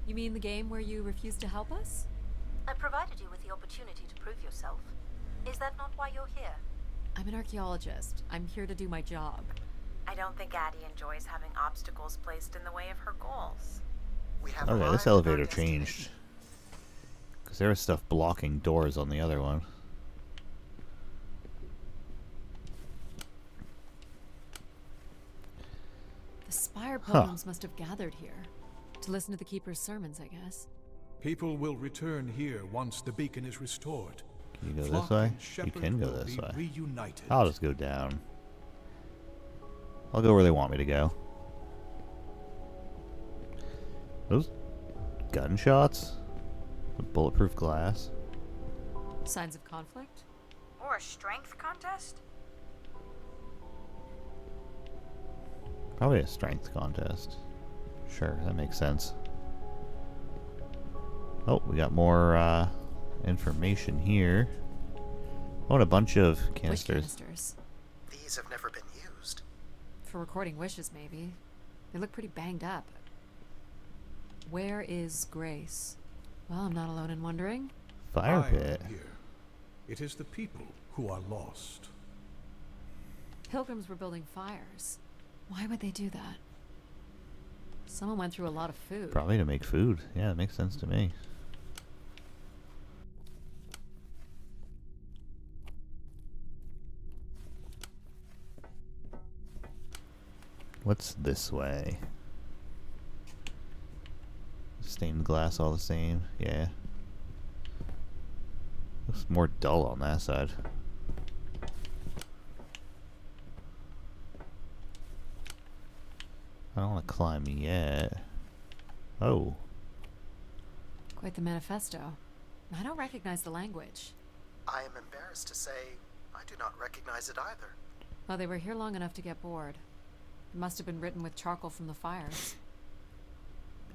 You mean the game where you refused to help us? I provided you with the opportunity to prove yourself. Is that not why you're here? I'm an archaeologist. I'm here to do my job. I don't think Addie enjoys having obstacles placed in the way of her goals. We have Okay, arrived this at our elevator destination. changed. Because there was stuff blocking doors on the other one. The Spire pilgrims must have gathered here. To listen to the Keeper's sermons, I guess. People will return here once the beacon is restored. Can you go Flock this way? and You shepherd can go will this be way. reunited. I'll just go down. I'll go where they want me to go. Those gunshots? With bulletproof glass? Signs of conflict? Or a strength contest? Probably a strength contest. Sure, that makes sense. Oh, we got more information here. Oh, and a bunch of Wish canisters. canisters. These have never been used. For recording wishes, maybe. They look pretty banged up. Where is Grace? Well, I'm not alone in wondering. Fire I pit. am here. It is the people who are lost. Pilgrims were building fires. Why would they do that? Someone went through a lot of food. Probably to make food. Yeah, it makes sense to me. What's this way? Stained glass all the same. Yeah. Looks more dull on that side. I don't want to climb yet. Oh. Quite the manifesto. I don't recognize the language. I am embarrassed to say I do not recognize it either. Well, they were here long enough to get bored. It must have been written with charcoal from the fires.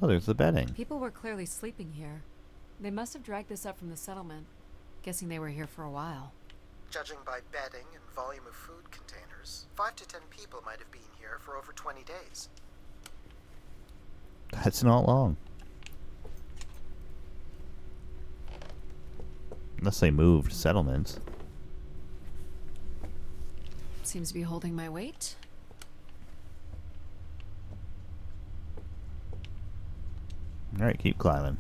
Oh, there's the bedding. People were clearly sleeping here. They must have dragged this up from the settlement. Guessing they were here for a while. Judging by bedding and volume of food containers, 5 to 10 people might have been here for over 20 days. That's not long. Unless they moved settlements. Seems to be holding my weight. Alright, keep climbing.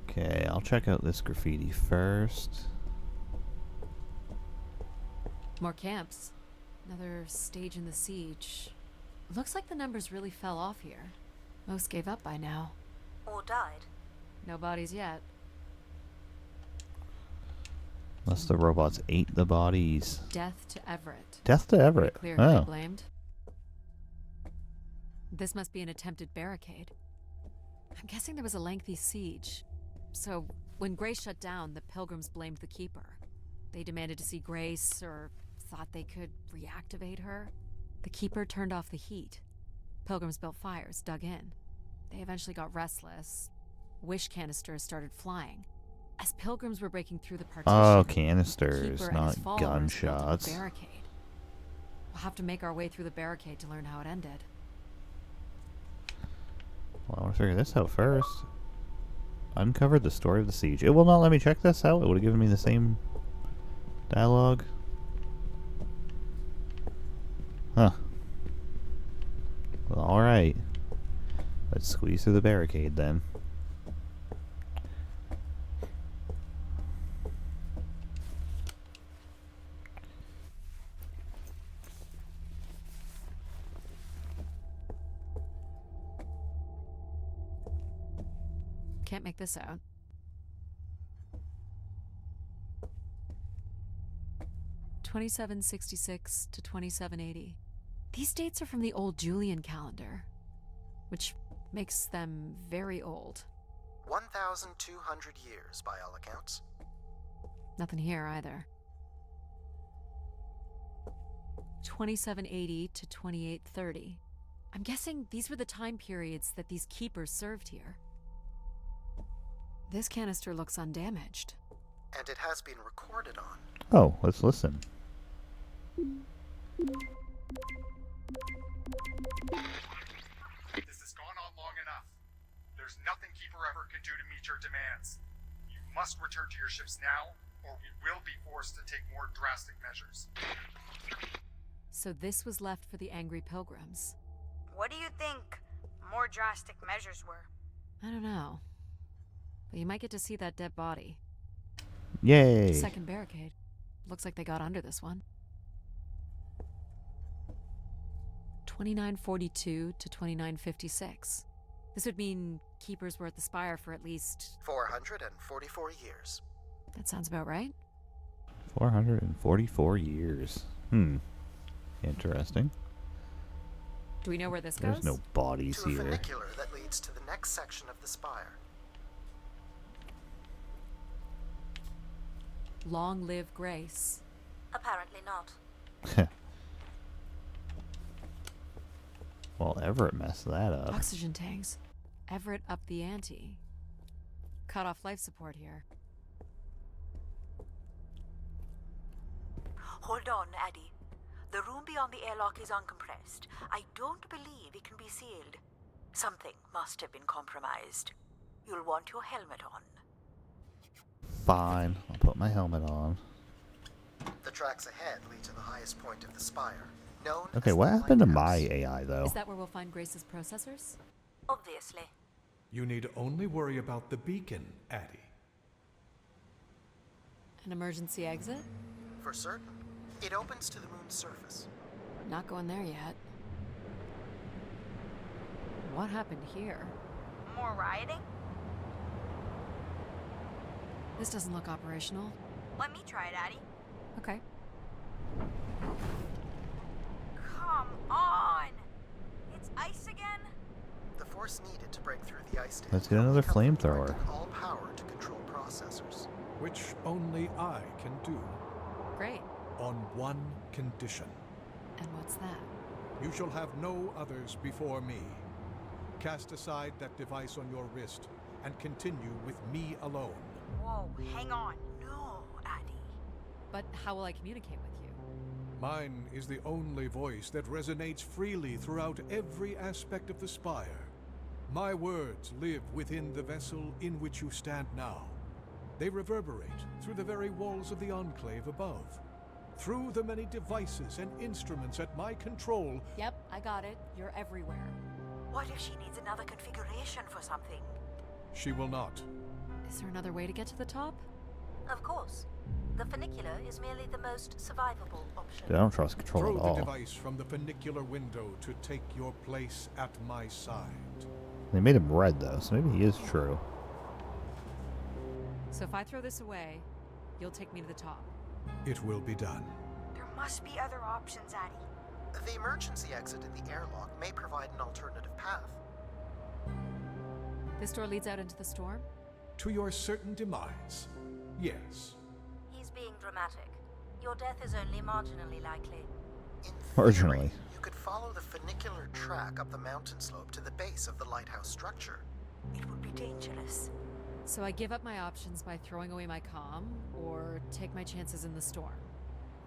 Okay, I'll check out this graffiti first. More camps. Another stage in the siege. Looks like the numbers really fell off here. Most gave up by now. Or died? No bodies yet. Unless the robots ate the bodies. Death to Everett. Death to Everett. Clear who they Oh. blamed. This must be an attempted barricade. I'm guessing there was a lengthy siege. So, when Grace shut down, the Pilgrims blamed the Keeper. They demanded to see Grace, or thought they could reactivate her. The Keeper turned off the heat. Pilgrims built fires, dug in. They eventually got restless. Wish canisters started flying. As Pilgrims were breaking through the partition, Oh, the canisters, Keeper and his not followers built up a gunshots. barricade. We'll have to make our way through the barricade to learn how it ended. Well, I want to figure this out first. Uncovered the story of the siege. It will not let me check this out. It would have given me the same dialogue. Huh. Well, alright. Let's squeeze through the barricade then. Can't make this out. (2766 to 2780). These dates are from the old Julian calendar, which makes them very old. 1,200 years by all accounts. Nothing here either. 2780 to 2830. I'm guessing these were the time periods that these keepers served here. This canister looks undamaged. And it has been recorded on. Oh, let's listen. This has gone on long enough. There's nothing Keeper ever can do to meet your demands. You must return to your ships now, or we will be forced to take more drastic measures. So this was left for the angry pilgrims. What do you think more drastic measures were? I don't know. But you might get to see that dead body. Yay! Second barricade. Looks like they got under this one. 2942 to 2956. This would mean keepers were at the spire for at least... 444 years. That sounds about right. 444 years. Interesting. Do we know where this goes? There's no bodies To a here. funicular that leads to the next section of the spire. Long live Grace. Apparently not. Well, Everett messed that up. Oxygen tanks. Everett upped the ante. Cut off life support here. Hold on, Addy. The room beyond the airlock is uncompressed. I don't believe it can be sealed. Something must have been compromised. You'll want your helmet on. Fine, I'll put my helmet on. The tracks ahead lead to the highest point of the spire, known Okay, as what the happened to my lighthouse. AI, though? Is that where we'll find Grace's processors? Obviously. You need only worry about the beacon, Addie. An emergency exit? For certain. It opens to the moon's surface. Not going there yet. What happened here? More rioting? This doesn't look operational. Let me try it, Addie. Okay. Come on! It's ice again? The force needed to break through the ice dam Let's get can only another come from flamethrower. directing all power to control processors. Which only I can do, Great. on one condition. And what's that? You shall have no others before me. Cast aside that device on your wrist, and continue with me alone. Whoa, hang on. No, Addy. But how will I communicate with you? Mine is the only voice that resonates freely throughout every aspect of the spire. My words live within the vessel in which you stand now. They reverberate through the very walls of the Enclave above. Through the many devices and instruments at my control, Yep, I got it. You're everywhere. What if she needs another configuration for something? she will not. Is there another way to get to the top? Of course. The funicular is merely the most survivable option. Dude, I don't trust control Throw at the all. device from the funicular window to take your place at my side. They made him red, though, so maybe he is true. So if I throw this away, you'll take me to the top. It will be done. There must be other options, Addie. The emergency exit in the airlock may provide an alternative path. This door leads out into the storm? To your certain demise, yes. He's being dramatic. Your death is only marginally likely. In Marginally. theory, you could follow the funicular track up the mountain slope to the base of the lighthouse structure. It would be dangerous. So I give up my options by throwing away my comm, or take my chances in the storm?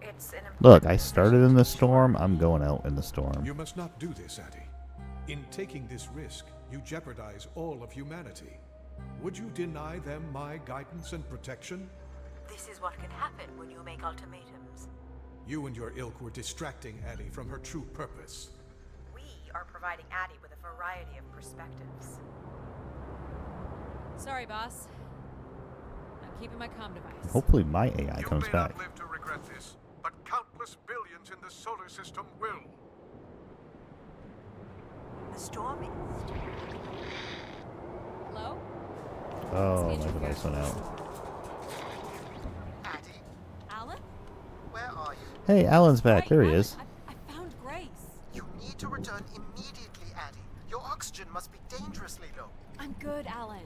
It's an Look, I started in the storm. I'm going out in the storm. You must not do this, Addie. In taking this risk, you jeopardize all of humanity. Would you deny them my guidance and protection? This is what can happen when you make ultimatums. You and your ilk were distracting Addie from her true purpose. We are providing Addie with a variety of perspectives. Sorry, boss. I'm keeping my comm device. Hopefully my AI comes back. live to regret this, but countless billions in the solar system will. The storm is... Hello? Oh, It's the my device went out. Addie, Alan? where are you? Hey, Alan's back. Right, There he Alan, is. I found Grace. You need to return immediately, Addie. Your oxygen must be dangerously low. I'm good, Alan.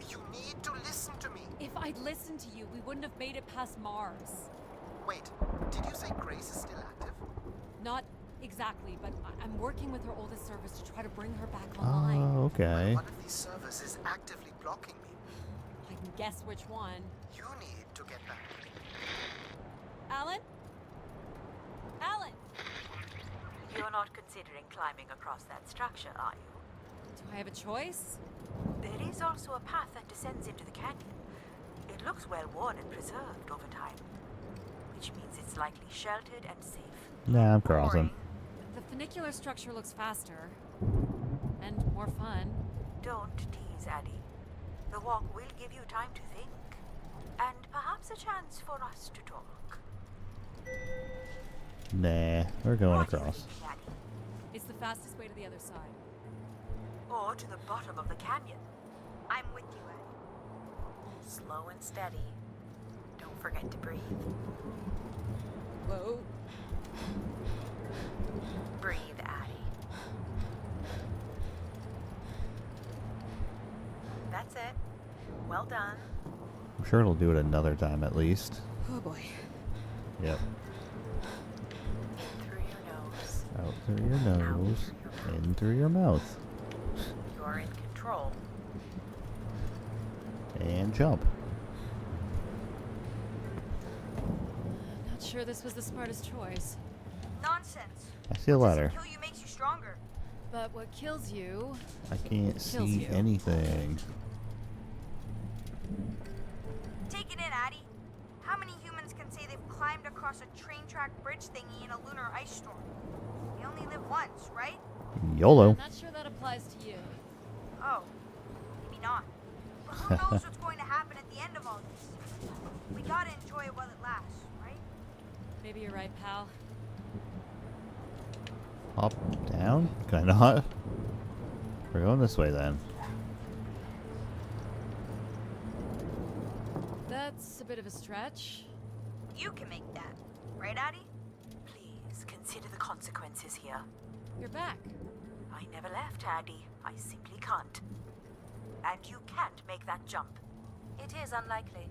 You need to listen to me. If I'd listened to you, we wouldn't have made it past Mars. Wait, did you say Grace is still active? Not exactly, but I'm working with her oldest service to try to bring her back online. Oh, okay. One of these servers is actively blocking me. I can guess which one. You need to get back. Alan? Alan! You're not considering climbing across that structure, are you? Do I have a choice? There is also a path that descends into the canyon. It looks well worn and preserved over time, which means it's likely sheltered and safe. Nah, I'm crossing. The funicular structure looks faster. And more fun. Don't tease, Addie. The walk will give you time to think. And perhaps a chance for us to talk. Nah, we're going What do you across. think, Addie? It's the fastest way to the other side. Or to the bottom of the canyon. I'm with you, Eddie. Slow and steady. Don't forget to breathe. Whoa. Breathe, Addie. That's it. Well done. I'm sure it'll do it another time at least. Oh boy. Yep. Through your nose. Out through your nose, in through your mouth, You're in control. and jump. Not sure this was the smartest choice. Nonsense. I see a ladder. Kill you makes you stronger. But what kills you... I can't Kills see you. anything. Take it in, Addie. How many humans can say they've climbed across a train track bridge thingy in a lunar ice storm? You only live once, right? YOLO. I'm not sure that applies to you. Oh, maybe not. But who knows what's going to happen at the end of all this? We gotta enjoy it while it lasts, right? Maybe you're right, pal. Up, down? Can I not? We're going this way then. That's a bit of a stretch. You can make that, right, Addie? Please consider the consequences here. You're back. I never left, Addie. I simply can't. And you can't make that jump. It is unlikely,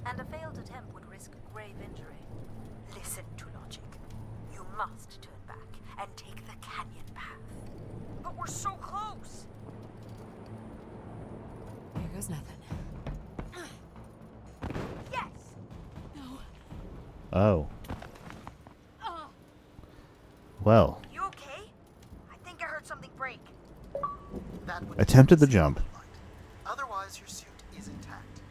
and a failed attempt would risk grave injury. Listen to logic. You must turn back and take the canyon path. But we're so close! Here goes nothing. Yes! No. Oh. Ah. Well, You okay? I think I heard something break. That would Attempted the be jump. light. Otherwise, your suit is intact.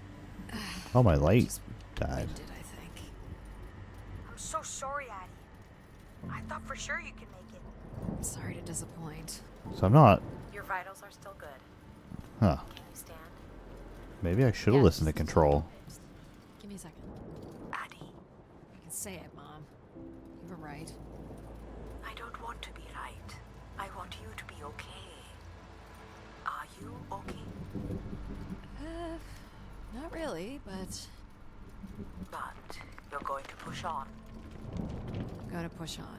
oh, my light Just died. Did I think? I'm so sorry, Addie. I thought for sure you could make it. I'm sorry to disappoint. So I'm not. Your vitals are still good. Huh. Can you stand? Maybe I should have Yeah, listened to just- Control. Give me a second. Addie, I can say it, Mom. You were right. I don't want to be right. I want you to be okay. Are you okay? Not really, but But you're going to push on. I'm gonna push on.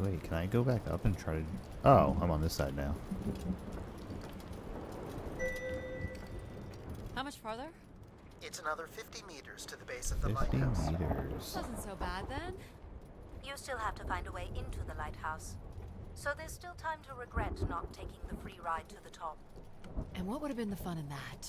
Wait, can I go back up and try to... Oh, I'm on this side now. How much farther? It's another 50 meters to the base of the 50 lighthouse. meters. Wasn't so bad then. You still have to find a way into the lighthouse. So there's still time to regret not taking the free ride to the top. And what would have been the fun in that?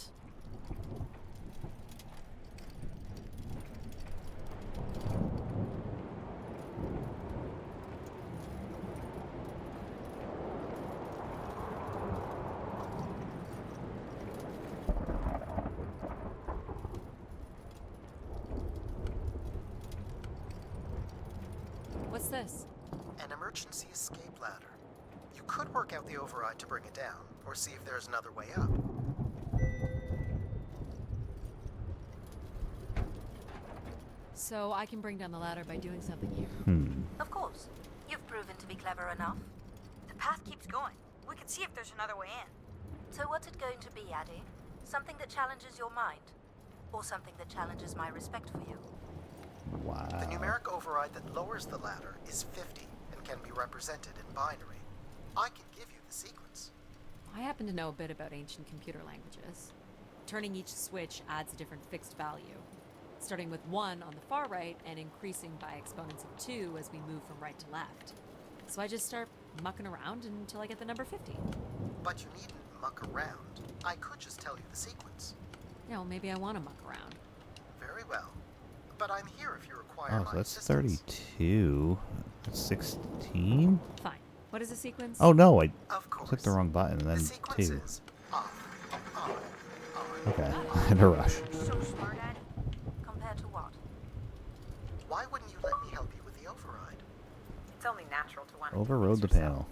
What's this? An emergency escape ladder. You could work out the override to bring it down, or see if there's another way up. So I can bring down the ladder by doing something here. Of course. You've proven to be clever enough. The path keeps going. We can see if there's another way in. So what's it going to be, Addy? Something that challenges your mind? Or something that challenges my respect for you? Wow. The numeric override that lowers the ladder is 50 and can be represented in binary. I can give you the sequence. I happen to know a bit about ancient computer languages. Turning each switch adds a different fixed value, starting with 1 on the far right and increasing by exponents of 2 as we move from right to left. So I just start mucking around until I get the number 50. But you needn't muck around. I could just tell you the sequence. Yeah, well, maybe I want to muck around. Very well. But I'm here if you require Oh, my so that's assistance. 32. That's 16? Fine. What is the sequence? Oh, no, I Of course. clicked the wrong button and The then sequence 2. is off, on, on. Okay, I had to rush. So smart, Addy. Compared to what? Why wouldn't you let me help you with the override? It's only natural to want to Overrode the panel.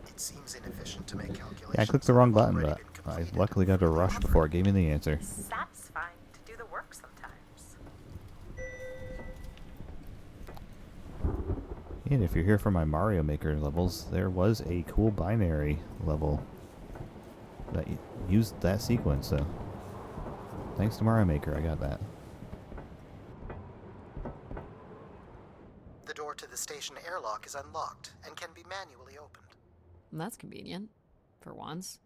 It seems inefficient to make calculations. Yeah, I clicked the wrong that have button, already but been I completed. luckily got to rush before it gave me the answer. satisfying to do the work sometimes. And if you're here for my Mario Maker levels, there was a cool binary level that used that sequence, so thanks to Mario Maker, I got that. The door to the station airlock is unlocked and can be manually opened. That's convenient. For once.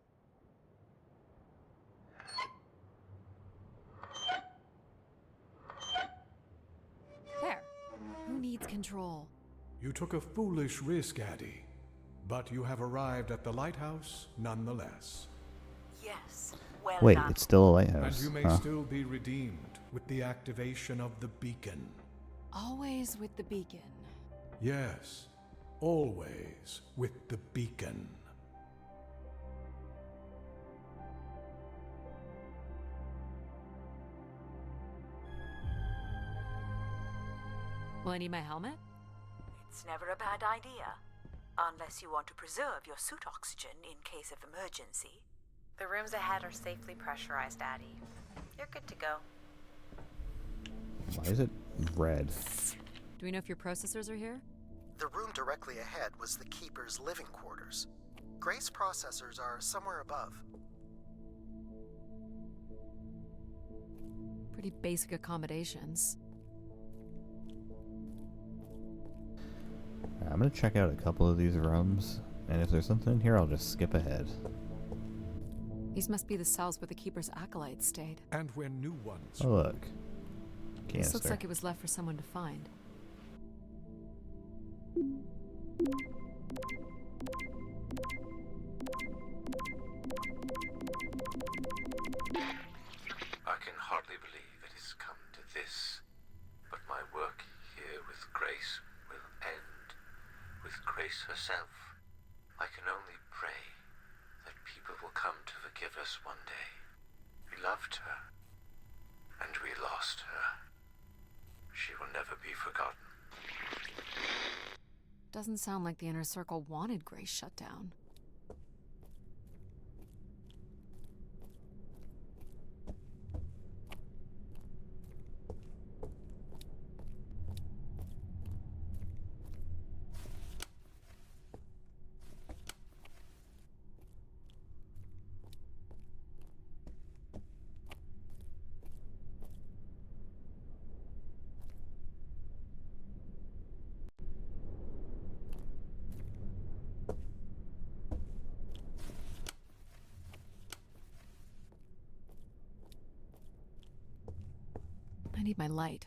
There. Who needs control? You took a foolish risk, Addy. But you have arrived at the lighthouse nonetheless. Yes, well Wait, done. it's still a And lighthouse. you may Huh? still be redeemed with the activation of the beacon. Always with the beacon. Yes, always with the beacon. Will I need my helmet? It's never a bad idea. Unless you want to preserve your suit oxygen in case of emergency. The rooms ahead are safely pressurized, Addy. You're good to go. Why is it red? Do we know if your processors are here? The room directly ahead was the Keeper's living quarters. Grace processors are somewhere above. Pretty basic accommodations. I'm gonna check out a couple of these rooms, and if there's something in here, I'll just skip ahead. These must be the cells where the Keeper's acolytes stayed. And where new ones. Oh, look. This Canister. looks like it was left for someone to find. I can hardly believe it has come to this, but my work here with Grace will end with Grace herself. I can only pray that people will come to forgive us one day. We loved her, and we lost her. She will never be forgotten. Doesn't sound like the Inner Circle wanted Grace shut down. I need my light.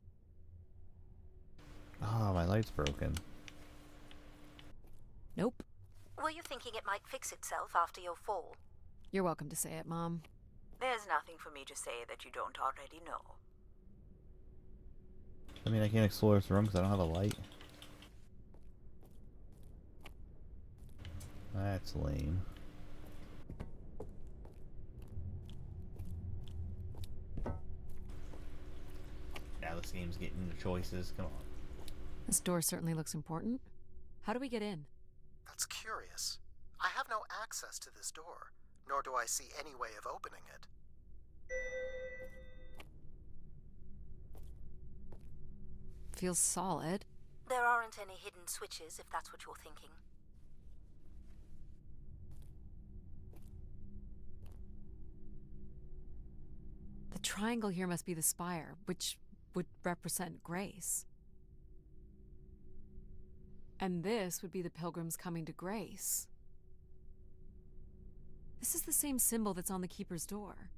Ah, my light's broken. Nope. Were you thinking it might fix itself after your fall? You're welcome to say it, Mom. There's nothing for me to say that you don't already know. I mean, I can't explore this room because I don't have a light. That's lame. Now this game's getting the choices. Come on. This door certainly looks important. How do we get in? That's curious. I have no access to this door, nor do I see any way of opening it. Feels solid. There aren't any hidden switches, if that's what you're thinking. triangle here must be the spire, which would represent Grace. And this would be the pilgrims coming to Grace. This is the same symbol that's on the Keeper's door,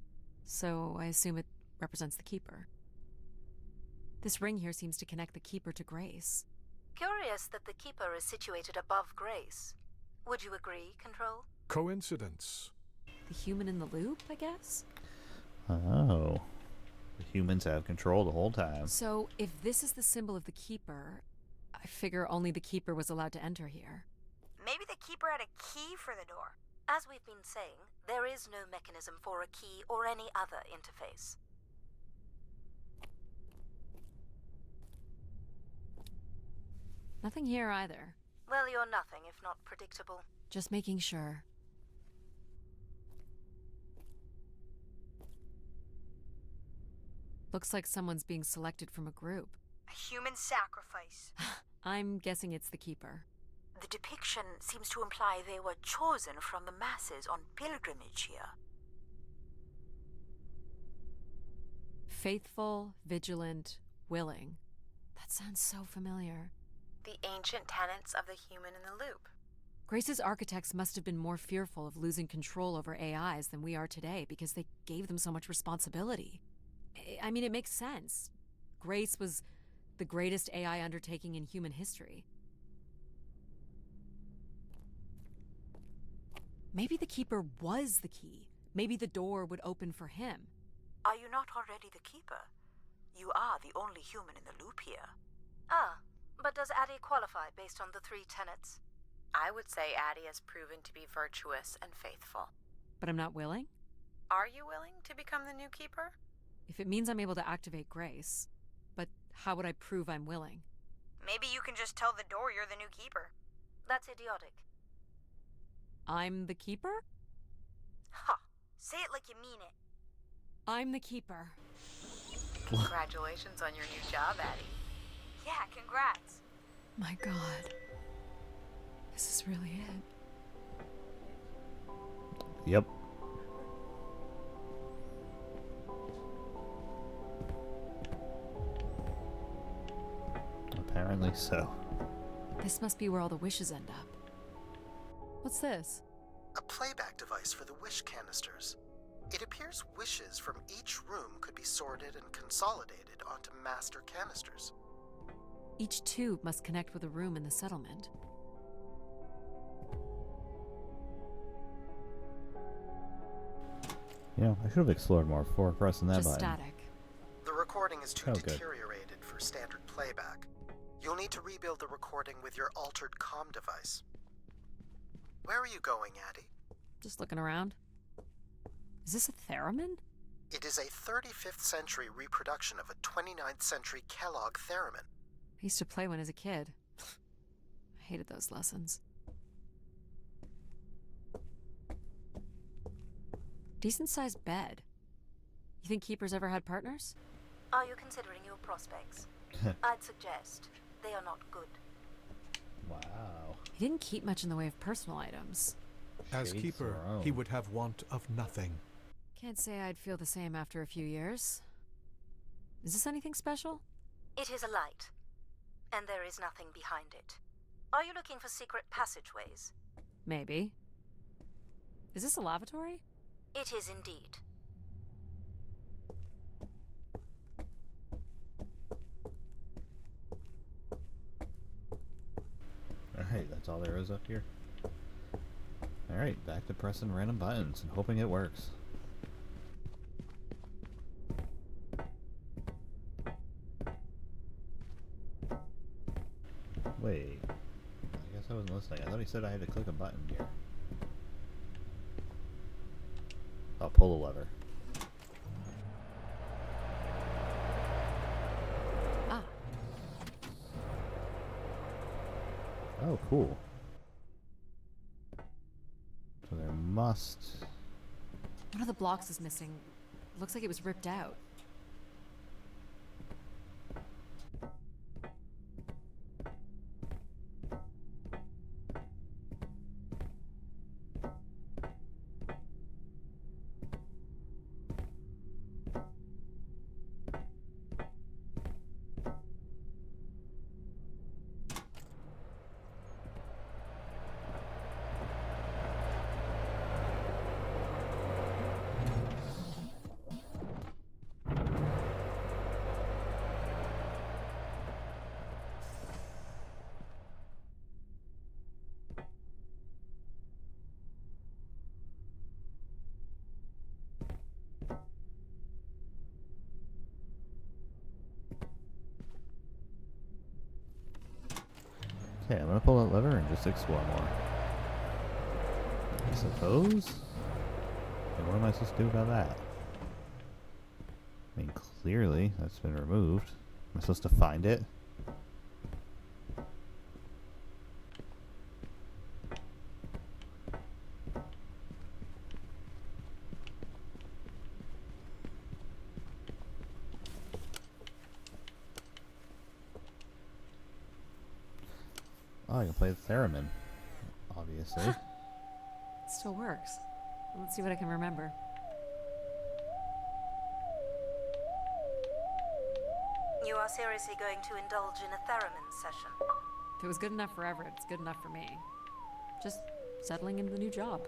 so I assume it represents the Keeper. This ring here seems to connect the Keeper to Grace. Curious that the Keeper is situated above Grace. Would you agree, Control? Coincidence. The human in the loop, I guess? Oh. The humans have control the whole time. So, if this is the symbol of the Keeper, I figure only the Keeper was allowed to enter here. Maybe the Keeper had a key for the door. As we've been saying, there is no mechanism for a key or any other interface. Nothing here either. Well, you're nothing if not predictable. Just making sure. Looks like someone's being selected from a group. A human sacrifice. I'm guessing it's the Keeper. The depiction seems to imply they were chosen from the masses on pilgrimage here. Faithful, vigilant, willing. That sounds so familiar. The ancient tenets of the human in the loop. Grace's architects must have been more fearful of losing control over AIs than we are today because they gave them so much responsibility. I mean, it makes sense. Grace was the greatest AI undertaking in human history. Maybe the Keeper was the key. Maybe the door would open for him. Are you not already the Keeper? You are the only human in the loop here. Ah, but does Addie qualify based on the 3 tenets? I would say Addie has proven to be virtuous and faithful. But I'm not willing? Are you willing to become the new Keeper? If it means I'm able to activate Grace. But how would I prove I'm willing? Maybe you can just tell the door you're the new Keeper. That's idiotic. I'm the Keeper? Ha! Say it like you mean it. I'm the Keeper. Congratulations on your new job, Addie. Yeah, congrats. My God. This is really it. Yep. Apparently so. This must be where all the wishes end up. What's this? A playback device for the wish canisters. It appears wishes from each room could be sorted and consolidated onto master canisters. Each tube must connect with a room in the settlement. Yeah, I should have explored more before pressing that Just button. static. The recording is too Oh, good. deteriorated for standard playback. You'll need to rebuild the recording with your altered comm device. Where are you going, Addie? Just looking around. Is this a theremin? It is a 35th century reproduction of a 29th century Kellogg theremin. I used to play one as a kid. I hated those lessons. Decent sized bed. You think Keepers ever had partners? Are you considering your prospects? I'd suggest they are not good. Wow. He didn't keep much in the way of personal items. As Shades Keeper, their own. he would have want of nothing. Can't say I'd feel the same after a few years. Is this anything special? It is a light, and there is nothing behind it. Are you looking for secret passageways? Maybe. Is this a lavatory? It is indeed. Alright, that's all there is up here. Alright, back to pressing random buttons and hoping it works. Wait. I guess I wasn't listening. I thought he said I had to click a button here. I'll pull the lever. Ah, Oh, cool. So there must... one of the blocks is missing. Looks like it was ripped out. Okay, I'm gonna pull that lever and just explore more. I suppose? Okay, what am I supposed to do about that? I mean, clearly that's been removed. Am I supposed to find it? Oh, I can play the theremin, obviously. It still works. Let's see what I can remember. You are seriously going to indulge in a theremin session? If it was good enough for Everett, it's good enough for me. Just settling into the new job.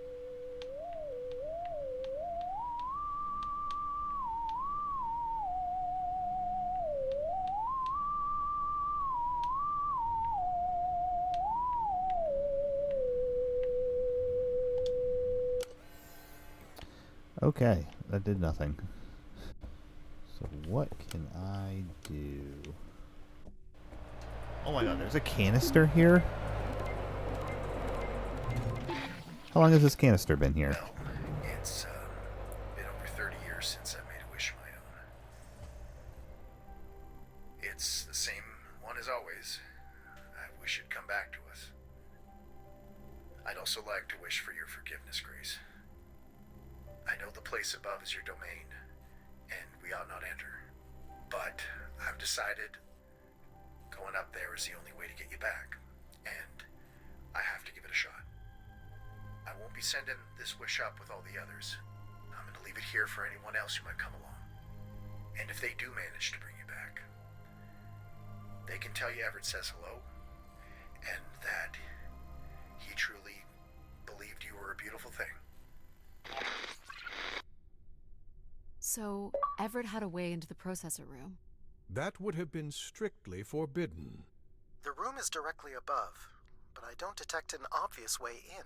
Okay, that did nothing. So what can I do? Oh my god, there's a canister here? How long has this canister been here? Well, it's been over 30 years since I made a wish of my own. It's the same one as always. I wish it'd come back to us. I'd also like to wish for your forgiveness, Grace. I know the place above is your domain, and we ought not enter. But I've decided going up there is the only way to get you back, and I have to give it a shot. I won't be sending this wish up with all the others. I'm going to leave it here for anyone else who might come along. And if they do manage to bring you back, they can tell you Everett says hello, and that he truly believed you were a beautiful thing. So, Everett had a way into the processor room. That would have been strictly forbidden. The room is directly above, but I don't detect an obvious way in.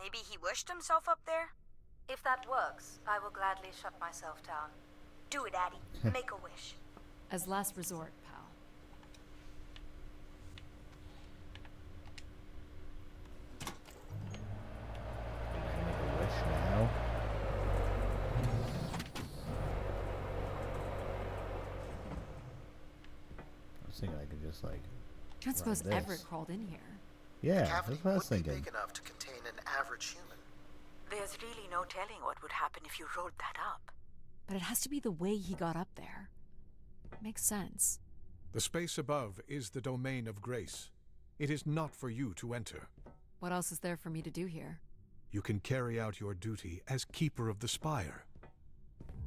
Maybe he wished himself up there? If that works, I will gladly shut myself down. Do it, Addie. Make a wish. As last resort, pal. Make a wish now. I was thinking I could just like. I don't suppose this. Everett crawled in here. Yeah, The cavity that's what I was would be thinking. big enough to contain an average human. There's really no telling what would happen if you rolled that up. But it has to be the way he got up there. Makes sense. The space above is the domain of Grace. It is not for you to enter. What else is there for me to do here? You can carry out your duty as Keeper of the Spire.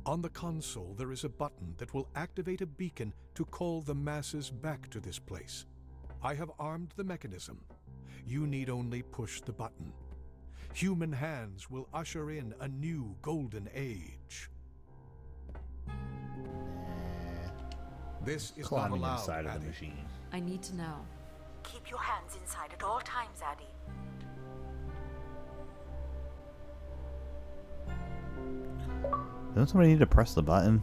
On the console, there is a button that will activate a beacon to call the masses back to this place. I have armed the mechanism. You need only push the button. Human hands will usher in a new golden age. This is not Climbing allowed, inside of the Addie. machine. I need to know. Keep your hands inside at all times, Addie. Doesn't somebody need to press the button?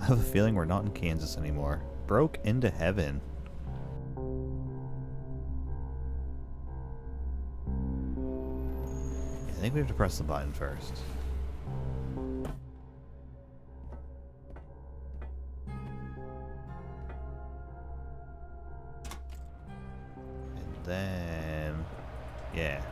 I have a feeling we're not in Kansas anymore. Broke into heaven. I think we have to press the button first. And then... yeah.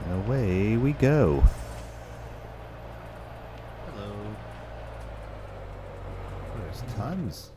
And away we go. Hello. There's tons.